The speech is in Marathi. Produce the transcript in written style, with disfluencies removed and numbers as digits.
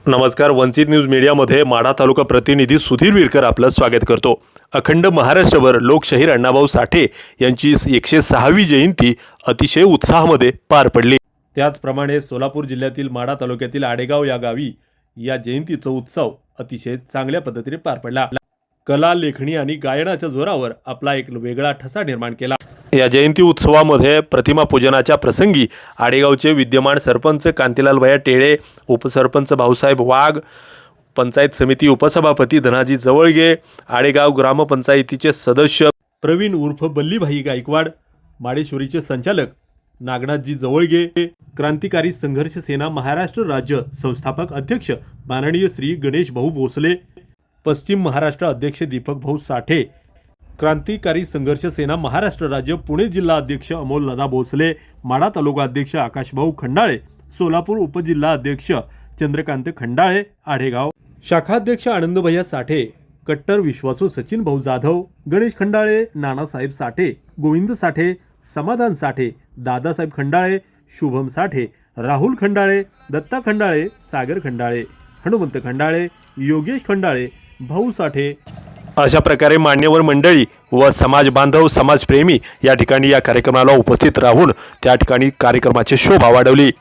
नमस्कार. वंचित न्यूज मीडियामध्ये माढा तालुका प्रतिनिधी सुधीर विरकर आपलं स्वागत करतो. अखंड महाराष्ट्रभर लोकशाहीर अण्णाभाऊ साठे यांची 106वी जयंती अतिशय उत्साहामध्ये पार पडली. त्याचप्रमाणे सोलापूर जिल्ह्यातील माढा तालुक्यातील आडेगाव या गावी या जयंतीचा उत्सव अतिशय चांगल्या पद्धतीने पार पडला. कला, लेखणी आणि गायनाच्या जोरावर आपला एक वेगळा ठसा निर्माण केला. या जयंती उत्सवामध्ये प्रतिमा पूजनाच्या प्रसंगी आडेगावचे विद्यमान सरपंच कांतीलाल भैया टेळे, उपसरपंच भाऊसाहेब वाघ, पंचायत समिती उपसभापती धनाजी जवळगे, आडेगाव ग्रामपंचायतीचे सदस्य प्रवीण उर्फ बल्लीभाई गायकवाड, माडेश्वरीचे संचालक नागनाथजी जवळगे, क्रांतिकारी संघर्ष सेना महाराष्ट्र राज्य संस्थापक अध्यक्ष माननीय श्री गणेश भाऊ भोसले, पश्चिम महाराष्ट्र अध्यक्ष दीपक भाऊ साठे, क्रांतिकारी संघर्ष सेना महाराष्ट्र राज्य पुणे जिल्हा अध्यक्ष अमोल दादा भोसले, माढा तालुका अध्यक्ष आकाशभाऊ खंडाळे, सोलापूर उपजिल्हा अध्यक्ष चंद्रकांत खंडाळे, आडेगाव शाखा अध्यक्ष आनंद भैया साठे, कट्टर विश्वासू सचिन भाऊ जाधव, गणेश खंडाळे, नानासाहेब साठे, गोविंद साठे, समाधान साठे, दादासाहेब खंडाळे, शुभम साठे, राहुल खंडाळे, दत्ता खंडाळे, सागर खंडाळे, हनुमंत खंडाळे, योगेश खंडाळे, भाऊ साठे अशा प्रकारे मान्यवर मंडळी व समाज बांधव, समाजप्रेमी या ठिकाणी या कार्यक्रमाला उपस्थित राहून त्या ठिकाणी कार्यक्रमाची शोभा वाढवली.